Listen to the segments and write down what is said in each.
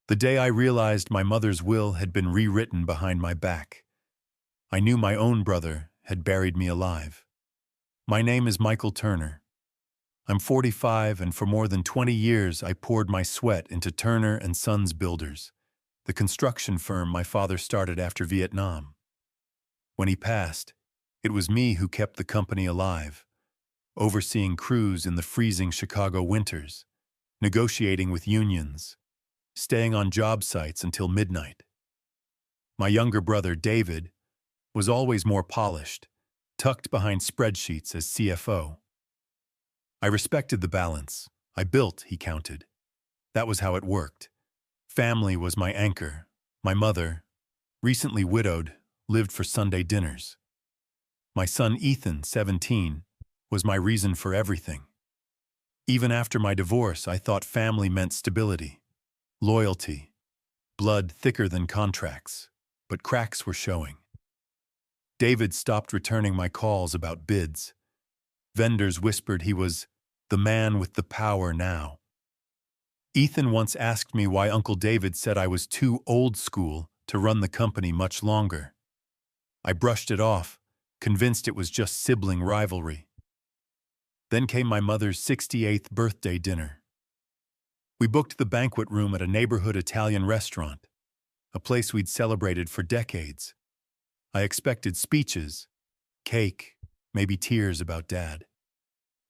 The day I realized my mother's will had been rewritten behind my back. I knew my own brother had buried me alive. My name is Michael Turner. I'm 45, and for more than 20 years I poured my sweat into Turner & Sons Builders, the construction firm my father started after Vietnam. When he passed, it was me who kept the company alive, overseeing crews in the freezing Chicago winters, negotiating with unions, staying on job sites until midnight. My younger brother, David, was always more polished, tucked behind spreadsheets as CFO. I respected the balance. I built, he counted. That was how it worked. Family was my anchor. My mother, recently widowed, lived for Sunday dinners. My son Ethan, 17, was my reason for everything. Even after my divorce, I thought family meant stability, loyalty, blood thicker than contracts, but cracks were showing. David stopped returning my calls about bids. Vendors whispered he was the man with the power now. Ethan once asked me why Uncle David said I was too old school to run the company much longer. I brushed it off, convinced it was just sibling rivalry. Then came my mother's 68th birthday dinner. We booked the banquet room at a neighborhood Italian restaurant, a place we'd celebrated for decades. I expected speeches, cake, maybe tears about Dad.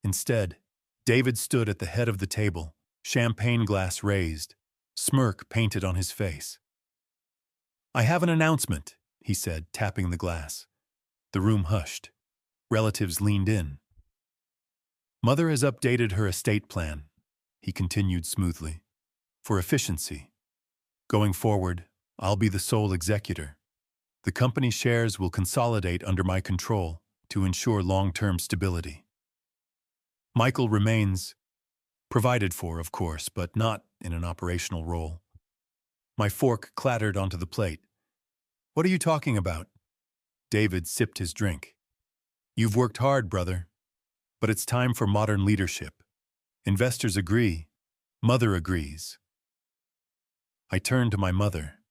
Instead, David stood at the head of the table, champagne glass raised, smirk painted on his face. "I have an announcement," he said, tapping the glass. The room hushed. Relatives leaned in. "Mother has updated her estate plan," he continued smoothly, "for efficiency. Going forward, I'll be the sole executor. The company shares will consolidate under my control to ensure long-term stability. Michael remains provided for, of course, but not in an operational role." My fork clattered onto the plate. "What are you talking about?" David sipped his drink. "You've worked hard, brother, but it's time for modern leadership. Investors agree. Mother agrees." I turned to my mother.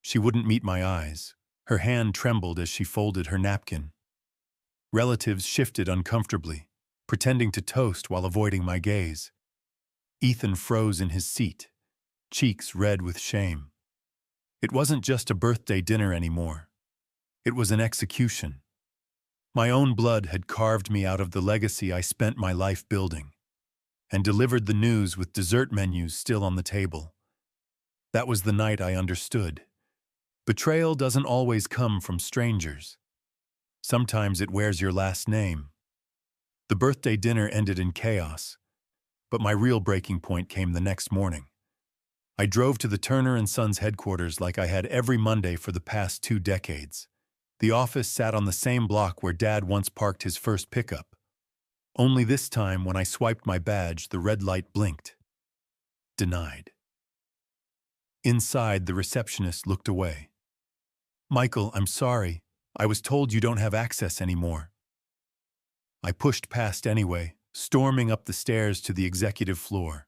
She wouldn't meet my eyes. Her hand trembled as she folded her napkin. Relatives shifted uncomfortably, pretending to toast while avoiding my gaze. Ethan froze in his seat, cheeks red with shame. It wasn't just a birthday dinner anymore. It was an execution. My own blood had carved me out of the legacy I spent my life building, and delivered the news with dessert menus still on the table. That was the night I understood. Betrayal doesn't always come from strangers. Sometimes it wears your last name. The birthday dinner ended in chaos, but my real breaking point came the next morning. I drove to the Turner & Sons headquarters like I had every Monday for the past 2 decades. The office sat on the same block where Dad once parked his first pickup. Only this time, when I swiped my badge, the red light blinked. Denied. Inside, the receptionist looked away. "Michael, I'm sorry. I was told you don't have access anymore." I pushed past anyway, storming up the stairs to the executive floor.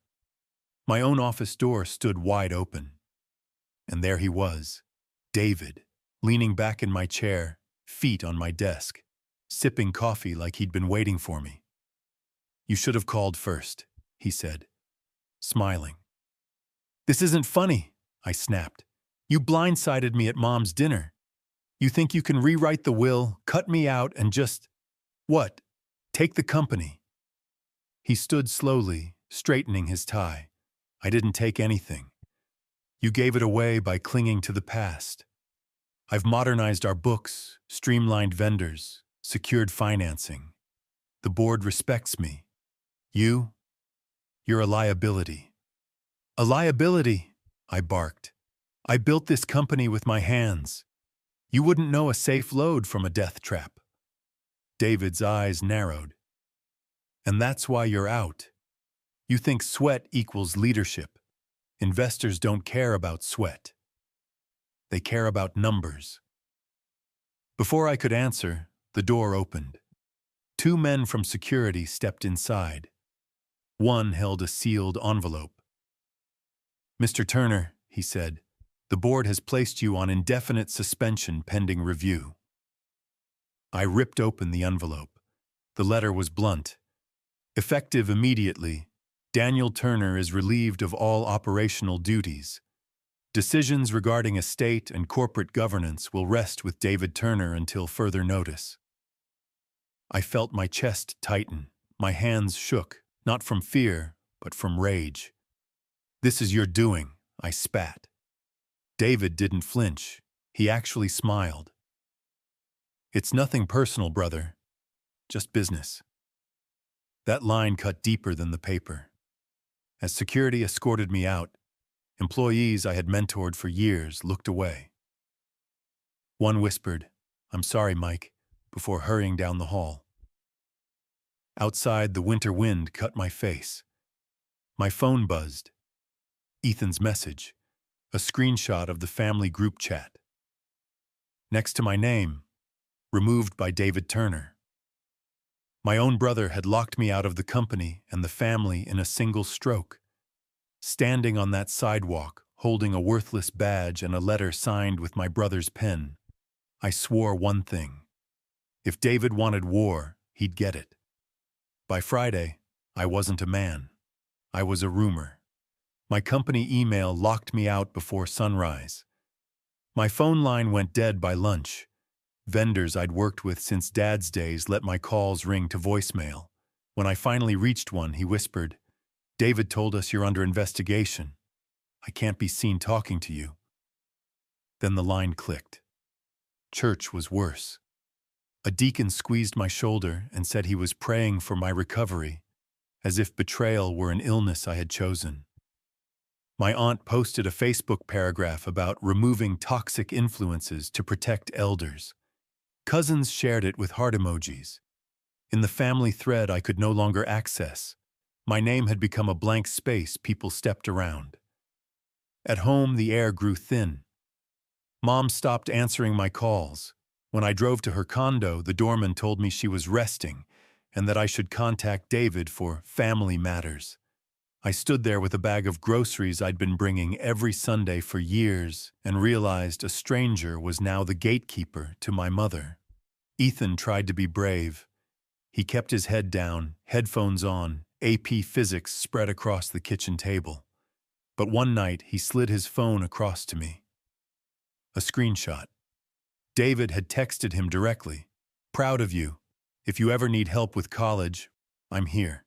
My own office door stood wide open. And there he was, David, leaning back in my chair, feet on my desk, sipping coffee like he'd been waiting for me. "You should have called first," he said, smiling. "This isn't funny," I snapped. "You blindsided me at Mom's dinner. You think you can rewrite the will, cut me out, and just, what, take the company?" He stood slowly, straightening his tie. "I didn't take anything. You gave it away by clinging to the past. I've modernized our books, streamlined vendors, secured financing. The board respects me. You're a liability." "A liability?" I barked. "I built this company with my hands. You wouldn't know a safe load from a death trap." David's eyes narrowed. "And that's why you're out. You think sweat equals leadership. Investors don't care about sweat. They care about numbers." Before I could answer, the door opened. 2 men from security stepped inside. One held a sealed envelope. "Mr. Turner," he said. The board has placed you on indefinite suspension pending review. I ripped open the envelope. The letter was blunt. Effective immediately, Daniel Turner is relieved of all operational duties. Decisions regarding estate and corporate governance will rest with David Turner until further notice. I felt my chest tighten. My hands shook, not from fear, but from rage. This is your doing, I spat. David didn't flinch. He actually smiled. It's nothing personal, brother. Just business. That line cut deeper than the paper. As security escorted me out, employees I had mentored for years looked away. One whispered, "I'm sorry, Mike," before hurrying down the hall. Outside, the winter wind cut my face. My phone buzzed. Ethan's message, a screenshot of the family group chat. Next to my name, removed by David Turner. My own brother had locked me out of the company and the family in a single stroke. Standing on that sidewalk, holding a worthless badge and a letter signed with my brother's pen, I swore one thing. If David wanted war, he'd get it. By Friday, I wasn't a man. I was a rumor. My company email locked me out before sunrise. My phone line went dead by lunch. Vendors I'd worked with since Dad's days let my calls ring to voicemail. When I finally reached one, he whispered, "David told us you're under investigation. I can't be seen talking to you." Then the line clicked. Church was worse. A deacon squeezed my shoulder and said he was praying for my recovery, as if betrayal were an illness I had chosen. My aunt posted a Facebook paragraph about removing toxic influences to protect elders. Cousins shared it with heart emojis. In the family thread I could no longer access, my name had become a blank space people stepped around. At home, the air grew thin. Mom stopped answering my calls. When I drove to her condo, the doorman told me she was resting and that I should contact David for family matters. I stood there with a bag of groceries I'd been bringing every Sunday for years and realized a stranger was now the gatekeeper to my mother. Ethan tried to be brave. He kept his head down, headphones on, AP Physics spread across the kitchen table. But one night, he slid his phone across to me. A screenshot. David had texted him directly. "Proud of you. If you ever need help with college, I'm here."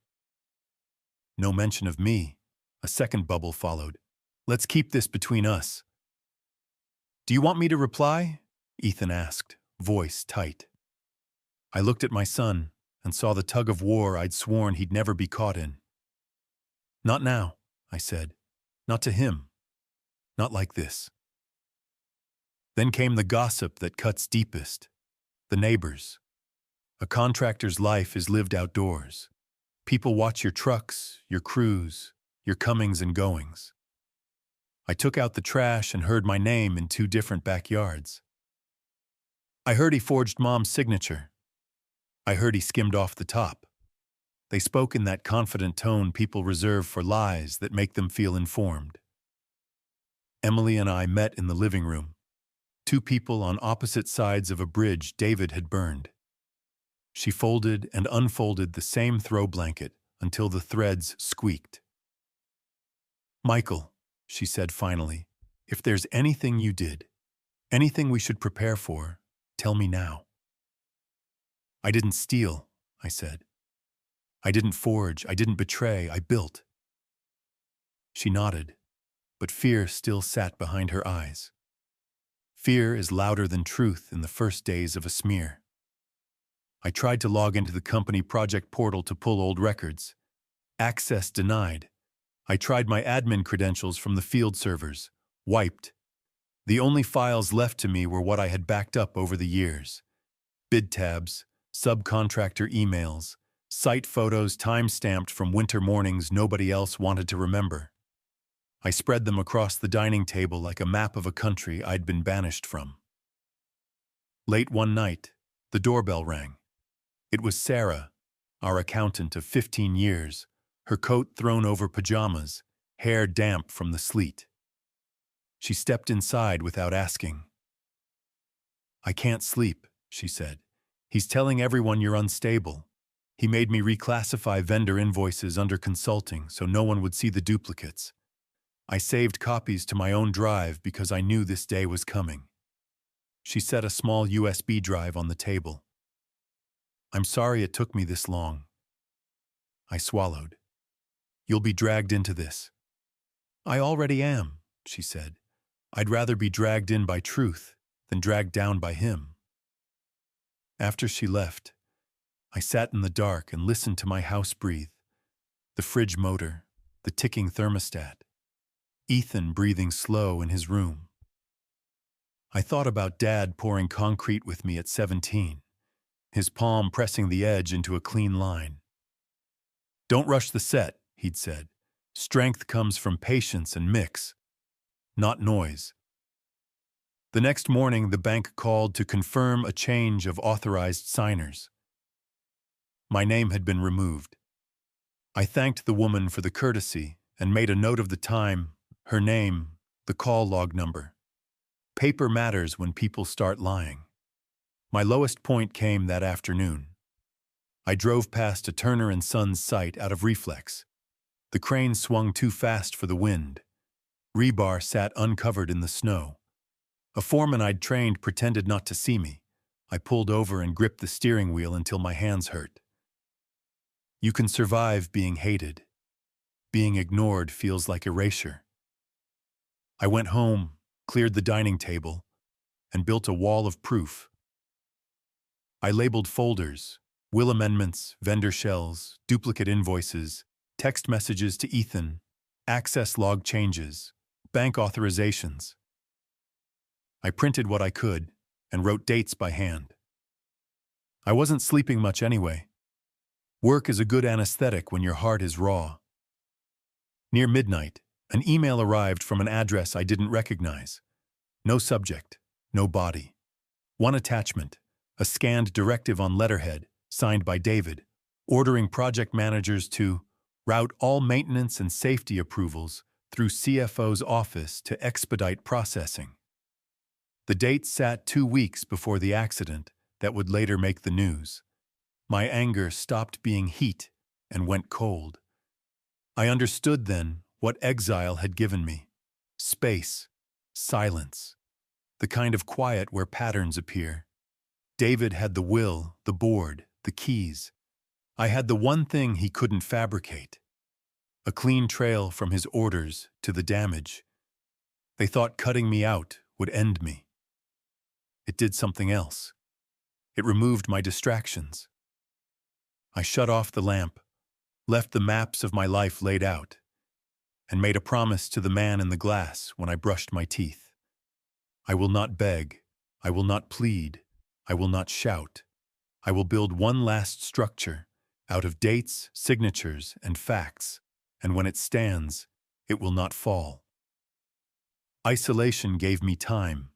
No mention of me. A second bubble followed. "Let's keep this between us." "Do you want me to reply?" Ethan asked, voice tight. I looked at my son and saw the tug of war I'd sworn he'd never be caught in. "Not now," I said. "Not to him. Not like this." Then came the gossip that cuts deepest. The neighbors. A contractor's life is lived outdoors. People watch your trucks, your crews, your comings and goings. I took out the trash and heard my name in 2 different backyards. I heard he forged Mom's signature. I heard he skimmed off the top. They spoke in that confident tone people reserve for lies that make them feel informed. Emily and I met in the living room. 2 people on opposite sides of a bridge David had burned. She folded and unfolded the same throw blanket until the threads squeaked. "Michael," she said finally, "if there's anything you did, anything we should prepare for, tell me now." "I didn't steal," I said. "I didn't forge, I didn't betray, I built." She nodded, but fear still sat behind her eyes. Fear is louder than truth in the first days of a smear. I tried to log into the company project portal to pull old records. Access denied. I tried my admin credentials from the field servers. Wiped. The only files left to me were what I had backed up over the years. Bid tabs, subcontractor emails, site photos time-stamped from winter mornings nobody else wanted to remember. I spread them across the dining table like a map of a country I'd been banished from. Late one night, the doorbell rang. It was Sarah, our accountant of 15 years, her coat thrown over pajamas, hair damp from the sleet. She stepped inside without asking. "I can't sleep," she said. "He's telling everyone you're unstable. He made me reclassify vendor invoices under consulting so no one would see the duplicates. I saved copies to my own drive because I knew this day was coming." She set a small USB drive on the table. "I'm sorry it took me this long." I swallowed. "You'll be dragged into this." "I already am," she said. "I'd rather be dragged in by truth than dragged down by him." After she left, I sat in the dark and listened to my house breathe. The fridge motor, the ticking thermostat, Ethan breathing slow in his room. I thought about Dad pouring concrete with me at 17, his palm pressing the edge into a clean line. "Don't rush the set," he'd said. "Strength comes from patience and mix, not noise." The next morning, the bank called to confirm a change of authorized signers. My name had been removed. I thanked the woman for the courtesy and made a note of the time, her name, the call log number. Paper matters when people start lying. My lowest point came that afternoon. I drove past a Turner & Sons site out of reflex. The crane swung too fast for the wind. Rebar sat uncovered in the snow. A foreman I'd trained pretended not to see me. I pulled over and gripped the steering wheel until my hands hurt. You can survive being hated. Being ignored feels like erasure. I went home, cleared the dining table, and built a wall of proof. I labeled folders, will amendments, vendor shells, duplicate invoices, text messages to Ethan, access log changes, bank authorizations. I printed what I could and wrote dates by hand. I wasn't sleeping much anyway. Work is a good anesthetic when your heart is raw. Near midnight, an email arrived from an address I didn't recognize. No subject, no body. One attachment, a scanned directive on letterhead, signed by David, ordering project managers to route all maintenance and safety approvals through CFO's office to expedite processing. The date sat 2 weeks before the accident that would later make the news. My anger stopped being heat and went cold. I understood then what exile had given me. Space, silence, the kind of quiet where patterns appear. David had the will, the board, the keys. I had the one thing he couldn't fabricate. A clean trail from his orders to the damage. They thought cutting me out would end me. It did something else. It removed my distractions. I shut off the lamp, left the maps of my life laid out, and made a promise to the man in the glass when I brushed my teeth. I will not beg, I will not plead, I will not shout. I will build one last structure out of dates, signatures, and facts, and when it stands, it will not fall. Isolation gave me time.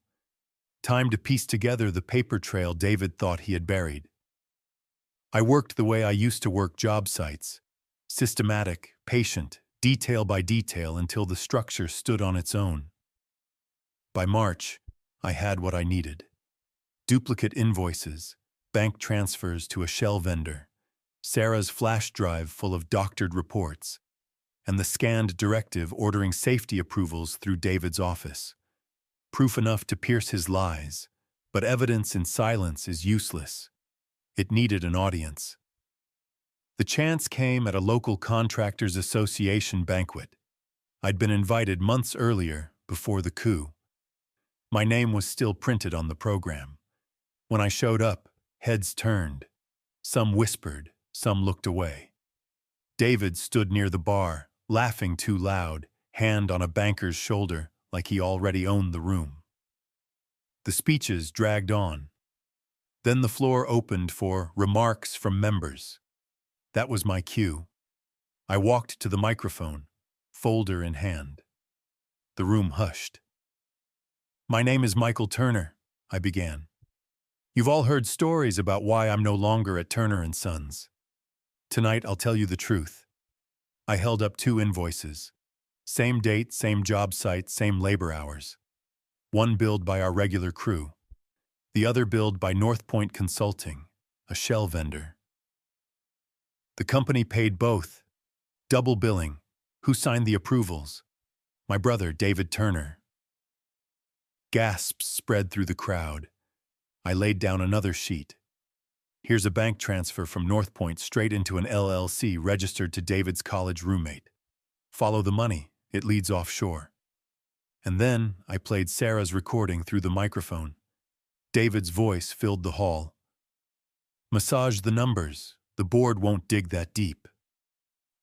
Time to piece together the paper trail David thought he had buried. I worked the way I used to work job sites, systematic, patient, detail by detail until the structure stood on its own. By March, I had what I needed. Duplicate invoices, bank transfers to a shell vendor, Sarah's flash drive full of doctored reports, and the scanned directive ordering safety approvals through David's office. Proof enough to pierce his lies, but evidence in silence is useless. It needed an audience. The chance came at a local contractors association banquet. I'd been invited months earlier, before the coup. My name was still printed on the program. When I showed up, heads turned. Some whispered, some looked away. David stood near the bar, laughing too loud, hand on a banker's shoulder, like he already owned the room. The speeches dragged on. Then the floor opened for remarks from members. That was my cue. I walked to the microphone, folder in hand. The room hushed. "My name is Michael Turner," I began. "You've all heard stories about why I'm no longer at Turner & Sons. Tonight I'll tell you the truth." I held up 2 invoices. Same date, same job site, same labor hours. One billed by our regular crew. The other billed by North Point Consulting, a shell vendor. The company paid both. Double billing. Who signed the approvals? My brother, David Turner. Gasps spread through the crowd. I laid down another sheet. Here's a bank transfer from North Point straight into an LLC registered to David's college roommate. Follow the money. It leads offshore. And then I played Sarah's recording through the microphone. David's voice filled the hall. Massage the numbers. The board won't dig that deep.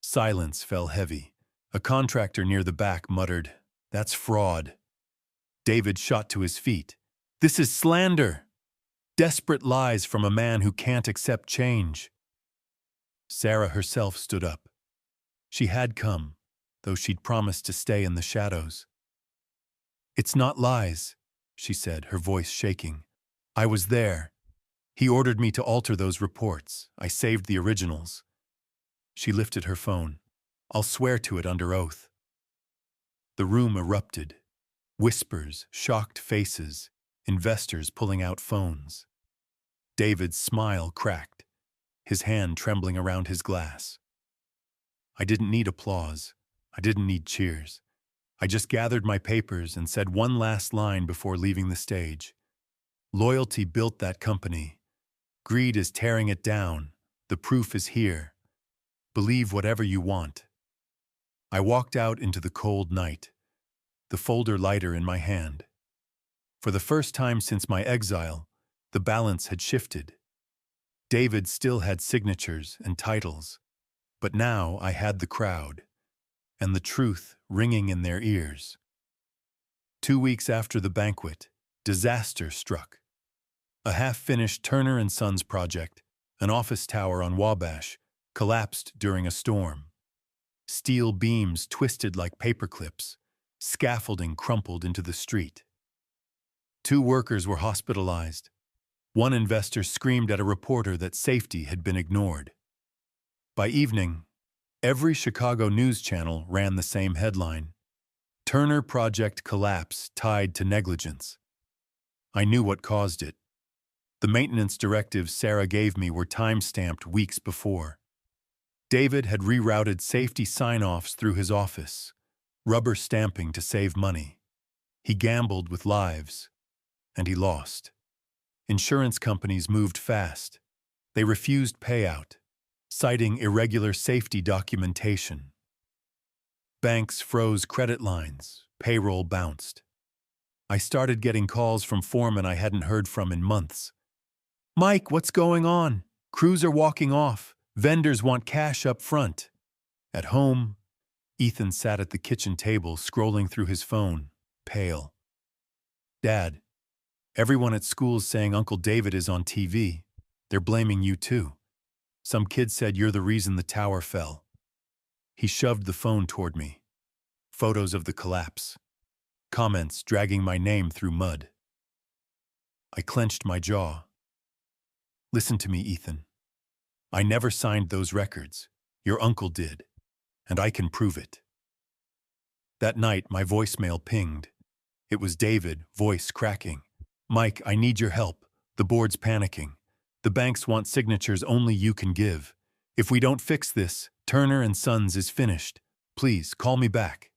Silence fell heavy. A contractor near the back muttered, "That's fraud." David shot to his feet. "This is slander. Desperate lies from a man who can't accept change." Sarah herself stood up. She had come, though she'd promised to stay in the shadows. "It's not lies," she said, her voice shaking. "I was there. He ordered me to alter those reports. I saved the originals." She lifted her phone. "I'll swear to it under oath." The room erupted. Whispers, shocked faces, investors pulling out phones. David's smile cracked, his hand trembling around his glass. I didn't need applause. I didn't need cheers. I just gathered my papers and said one last line before leaving the stage. Loyalty built that company. Greed is tearing it down. The proof is here. Believe whatever you want. I walked out into the cold night, the folder lighter in my hand. For the first time since my exile, the balance had shifted. David still had signatures and titles, but now I had the crowd, and the truth ringing in their ears. 2 weeks after the banquet, disaster struck. A half-finished Turner and Sons project, an office tower on Wabash, collapsed during a storm. Steel beams twisted like paperclips. Scaffolding crumpled into the street. 2 workers were hospitalized. One investor screamed at a reporter that safety had been ignored. By evening, every Chicago news channel ran the same headline: Turner Project Collapse Tied to Negligence. I knew what caused it. The maintenance directives Sarah gave me were time-stamped weeks before. David had rerouted safety sign-offs through his office, rubber stamping to save money. He gambled with lives, and he lost. Insurance companies moved fast. They refused payout, citing irregular safety documentation. Banks froze credit lines, payroll bounced. I started getting calls from foremen I hadn't heard from in months. "Mike, what's going on? Crews are walking off. Vendors want cash up front." At home, Ethan sat at the kitchen table scrolling through his phone, pale. "Dad, everyone at school's saying Uncle David is on TV. They're blaming you too. Some kid said you're the reason the tower fell." He shoved the phone toward me. Photos of the collapse. Comments dragging my name through mud. I clenched my jaw. "Listen to me, Ethan. I never signed those records. Your uncle did. And I can prove it." That night, my voicemail pinged. It was David, voice cracking. "Mike, I need your help. The board's panicking. The banks want signatures only you can give. If we don't fix this, Turner and Sons is finished. Please, call me back."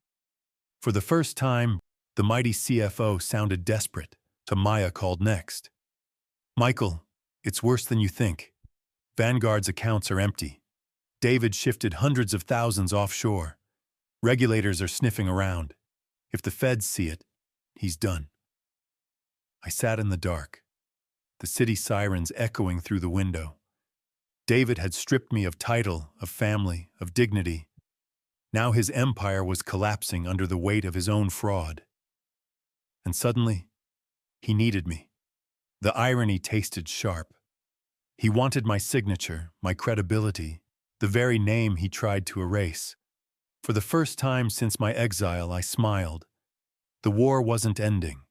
For the first time, the mighty CFO sounded desperate. Maya called next. "Michael, it's worse than you think. Vanguard's accounts are empty. David shifted hundreds of thousands offshore. Regulators are sniffing around. If the feds see it, he's done." I sat in the dark, the city sirens echoing through the window. David had stripped me of title, of family, of dignity. Now his empire was collapsing under the weight of his own fraud. And suddenly, he needed me. The irony tasted sharp. He wanted my signature, my credibility, the very name he tried to erase. For the first time since my exile, I smiled. The war wasn't ending.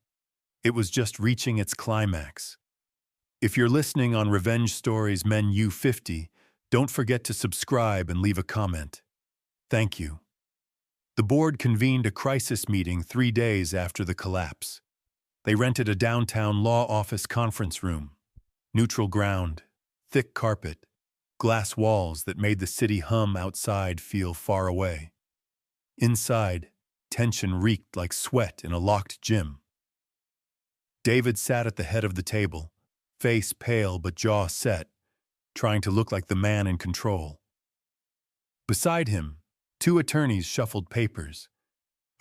It was just reaching its climax. If you're listening on Revenge Stories Men U50, don't forget to subscribe and leave a comment. Thank you. The board convened a crisis meeting 3 days after the collapse. They rented a downtown law office conference room. Neutral ground, thick carpet, glass walls that made the city hum outside feel far away. Inside, tension reeked like sweat in a locked gym. David sat at the head of the table, face pale but jaw set, trying to look like the man in control. Beside him, 2 attorneys shuffled papers.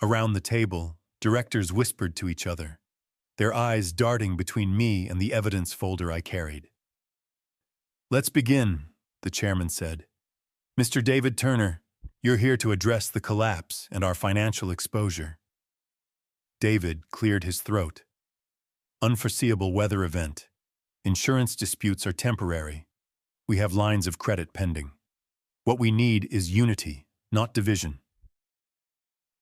Around the table, directors whispered to each other, their eyes darting between me and the evidence folder I carried. "Let's begin," the chairman said. "Mr. David Turner, you're here to address the collapse and our financial exposure." David cleared his throat. "Unforeseeable weather event. Insurance disputes are temporary. We have lines of credit pending. What we need is unity, not division."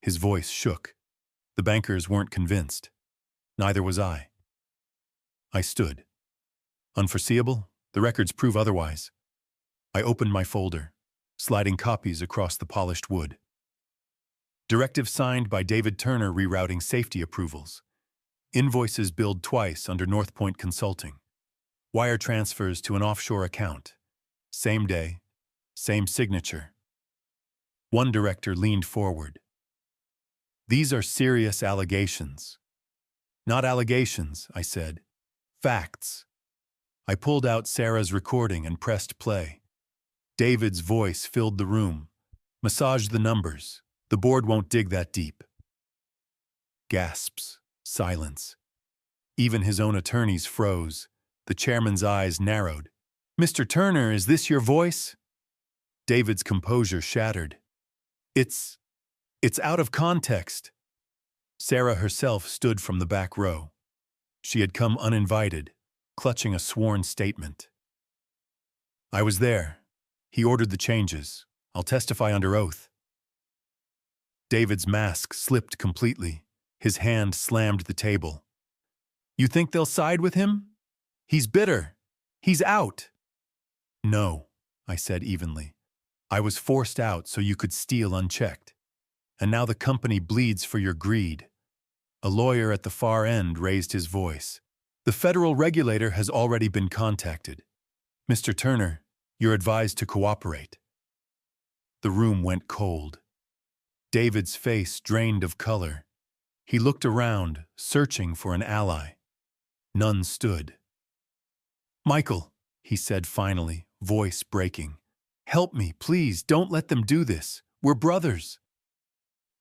His voice shook. The bankers weren't convinced. Neither was I. I stood. "Unforeseeable? The records prove otherwise." I opened my folder, sliding copies across the polished wood. Directive signed by David Turner rerouting safety approvals. Invoices billed twice under North Point Consulting. Wire transfers to an offshore account. Same day, same signature. One director leaned forward. "These are serious allegations." "Not allegations," I said. "Facts." I pulled out Sarah's recording and pressed play. David's voice filled the room. "Massage the numbers. The board won't dig that deep." Gasps. Silence. Even his own attorneys froze. The chairman's eyes narrowed. "Mr. Turner, is this your voice?" David's composure shattered. It's out of context." Sarah herself stood from the back row. She had come uninvited, clutching a sworn statement. "I was there. He ordered the changes. I'll testify under oath." David's mask slipped completely. His hand slammed the table. "You think they'll side with him? He's bitter. He's out." "No," I said evenly. "I was forced out so you could steal unchecked. And now the company bleeds for your greed." A lawyer at the far end raised his voice. "The federal regulator has already been contacted. Mr. Turner, you're advised to cooperate." The room went cold. David's face drained of color. He looked around, searching for an ally. None stood. "Michael," he said finally, voice breaking. "Help me, please. Don't let them do this. We're brothers."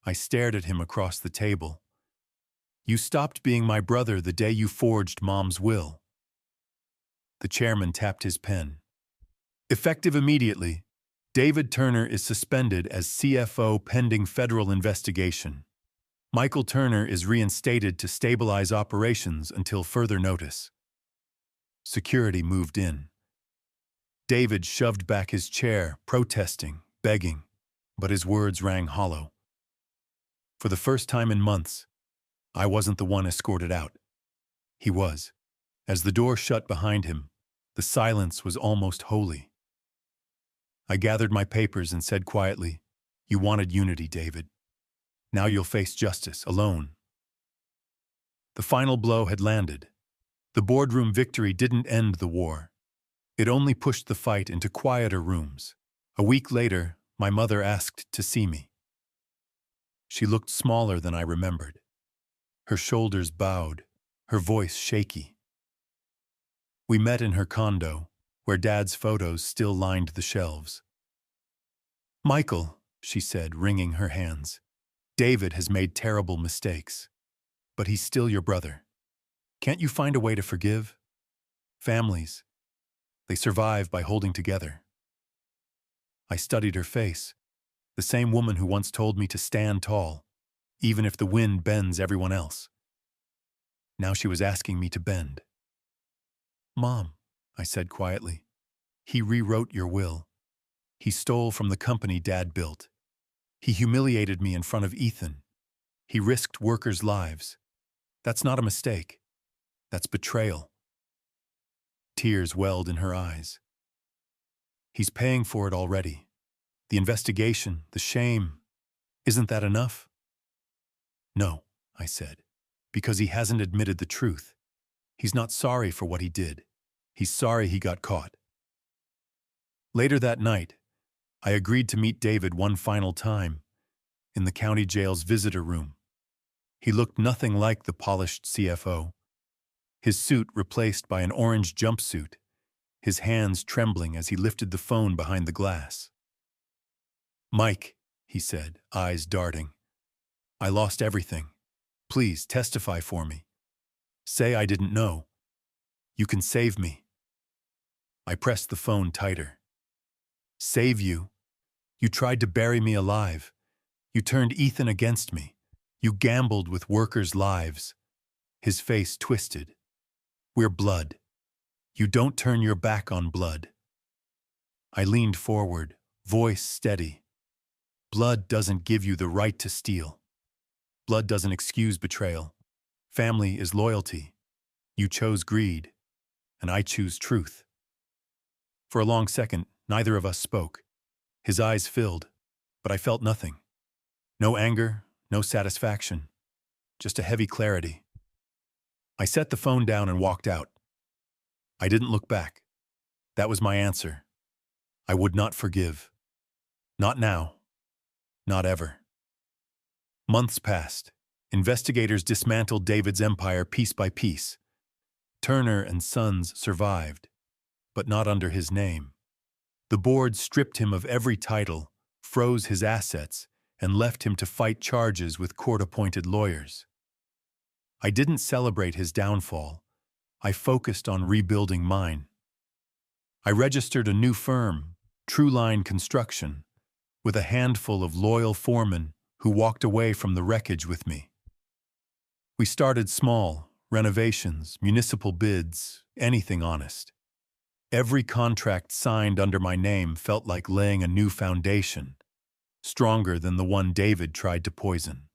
I stared at him across the table. "You stopped being my brother the day you forged Mom's will." The chairman tapped his pen. "Effective immediately, David Turner is suspended as CFO pending federal investigation. Michael Turner is reinstated to stabilize operations until further notice." Security moved in. David shoved back his chair, protesting, begging, but his words rang hollow. For the first time in months, I wasn't the one escorted out. He was. As the door shut behind him, the silence was almost holy. I gathered my papers and said quietly, "You wanted unity, David. Now you'll face justice, alone." The final blow had landed. The boardroom victory didn't end the war. It only pushed the fight into quieter rooms. A week later, my mother asked to see me. She looked smaller than I remembered. Her shoulders bowed, her voice shaky. We met in her condo, where Dad's photos still lined the shelves. "Michael," she said, wringing her hands, "David has made terrible mistakes, but he's still your brother. Can't you find a way to forgive? Families, they survive by holding together." I studied her face, the same woman who once told me to stand tall, even if the wind bends everyone else. Now she was asking me to bend. "Mom," I said quietly, "he rewrote your will. He stole from the company Dad built. He humiliated me in front of Ethan. He risked workers' lives. That's not a mistake. That's betrayal." Tears welled in her eyes. "He's paying for it already. The investigation, the shame, Isn't that enough? No, I said, because he hasn't admitted the truth. He's not sorry for what he did. He's sorry he got caught. Later that night, I agreed to meet David one final time in the county jail's visitor room. He looked nothing like the polished CFO. His suit replaced by an orange jumpsuit, his hands trembling as he lifted the phone behind the glass. "Mike," he said, eyes darting, "I lost everything. Please testify for me. Say I didn't know. You can save me." I pressed the phone tighter. "Save you? You tried to bury me alive. You turned Ethan against me. You gambled with workers' lives." His face twisted. "We're blood. You don't turn your back on blood." I leaned forward, voice steady. "Blood doesn't give you the right to steal. Blood doesn't excuse betrayal. Family is loyalty. You chose greed, and I choose truth." For a long second, neither of us spoke. His eyes filled, but I felt nothing. No anger, no satisfaction, just a heavy clarity. I set the phone down and walked out. I didn't look back. That was my answer. I would not forgive. Not now. Not ever. Months passed. Investigators dismantled David's empire piece by piece. Turner and Sons survived, but not under his name. The board stripped him of every title, froze his assets, and left him to fight charges with court-appointed lawyers. I didn't celebrate his downfall. I focused on rebuilding mine. I registered a new firm, Trueline Construction, with a handful of loyal foremen who walked away from the wreckage with me. We started small, renovations, municipal bids, anything honest. Every contract signed under my name felt like laying a new foundation, stronger than the one David tried to poison.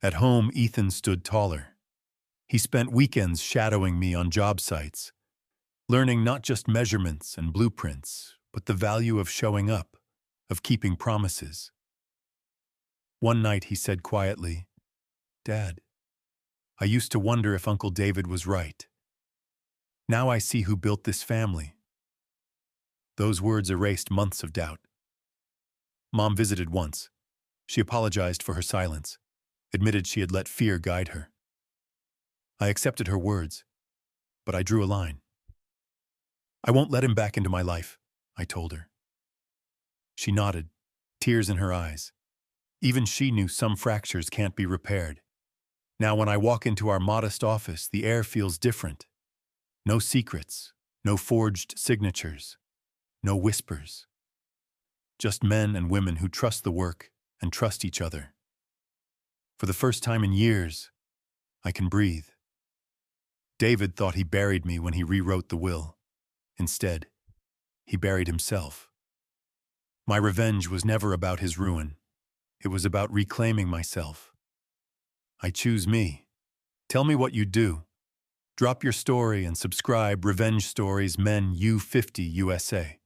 At home, Ethan stood taller. He spent weekends shadowing me on job sites, learning not just measurements and blueprints, but the value of showing up, of keeping promises. One night he said quietly, "Dad, I used to wonder if Uncle David was right. Now I see who built this family." Those words erased months of doubt. Mom visited once. She apologized for her silence, admitted she had let fear guide her. I accepted her words, but I drew a line. "I won't let him back into my life," I told her. She nodded, tears in her eyes. Even she knew some fractures can't be repaired. Now when I walk into our modest office, the air feels different. No secrets, no forged signatures, no whispers. Just men and women who trust the work and trust each other. For the first time in years, I can breathe. David thought he buried me when he rewrote the will. Instead, he buried himself. My revenge was never about his ruin. It was about reclaiming myself. I choose me. Tell me what you do. Drop your story and subscribe. Revenge Stories Men U50 USA.